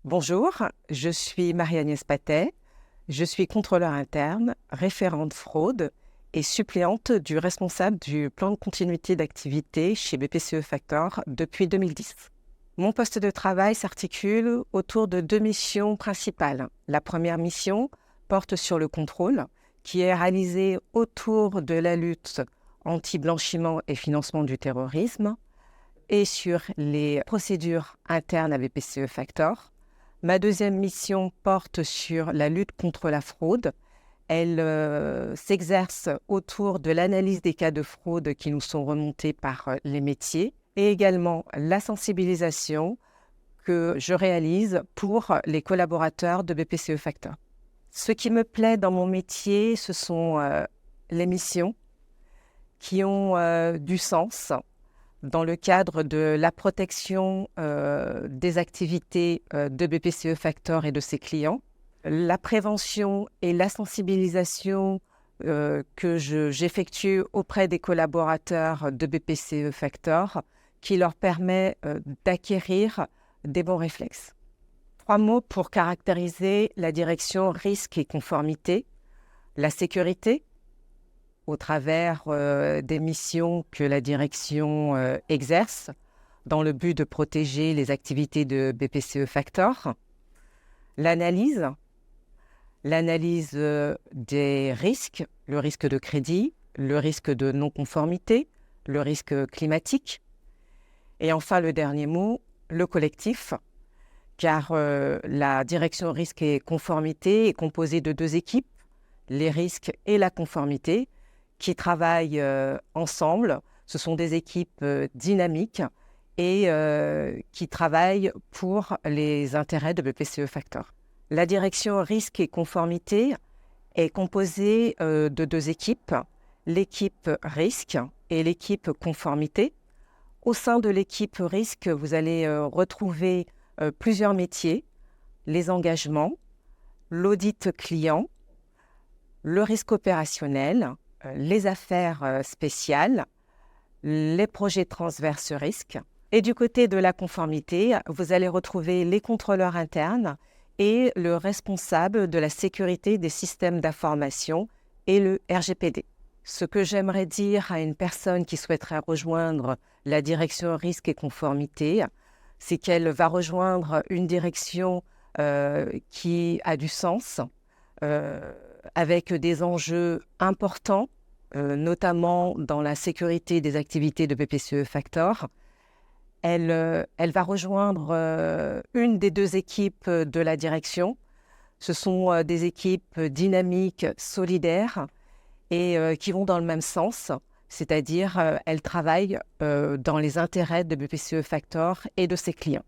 Bonjour, je suis Marie-Agnès Patet, je suis contrôleur interne, référente fraude et suppléante du responsable du plan de continuité d'activité chez BPCE Factor depuis 2010. Mon poste de travail s'articule autour de deux missions principales. La première mission porte sur le contrôle, qui est réalisé autour de la lutte anti-blanchiment et financement du terrorisme et sur les procédures internes à BPCE Factor. Ma deuxième mission porte sur la lutte contre la fraude. Elle s'exerce autour de l'analyse des cas de fraude qui nous sont remontés par les métiers et également la sensibilisation que je réalise pour les collaborateurs de BPCE Factor. Ce qui me plaît dans mon métier, ce sont les missions qui ont du sens dans le cadre de la protection des activités de BPCE Factor et de ses clients, la prévention et la sensibilisation que j'effectue auprès des collaborateurs de BPCE Factor qui leur permet d'acquérir des bons réflexes. 3 mots pour caractériser la direction risque et conformité. La sécurité, au travers des missions que la direction exerce dans le but de protéger les activités de BPCE Factor. L'analyse des risques, le risque de crédit, le risque de non-conformité, le risque climatique. Et enfin, le dernier mot, le collectif, car la direction risque et conformité est composée de 2 équipes, les risques et la conformité, qui travaillent ensemble. Ce sont des équipes dynamiques et qui travaillent pour les intérêts de BPCE Factor. La direction risque et conformité est composée de 2 équipes, l'équipe risque et l'équipe conformité. Au sein de l'équipe risque, vous allez retrouver plusieurs métiers, les engagements, l'audit client, le risque opérationnel, les affaires spéciales, les projets transverses risques. Et du côté de la conformité, vous allez retrouver les contrôleurs internes et le responsable de la sécurité des systèmes d'information et le RGPD. Ce que j'aimerais dire à une personne qui souhaiterait rejoindre la direction risque et conformité, c'est qu'elle va rejoindre une direction qui a du sens, avec des enjeux importants, notamment dans la sécurité des activités de BPCE Factor. Elle va rejoindre une des 2 équipes de la direction. Ce sont des équipes dynamiques, solidaires et qui vont dans le même sens, c'est-à-dire elles travaillent dans les intérêts de BPCE Factor et de ses clients.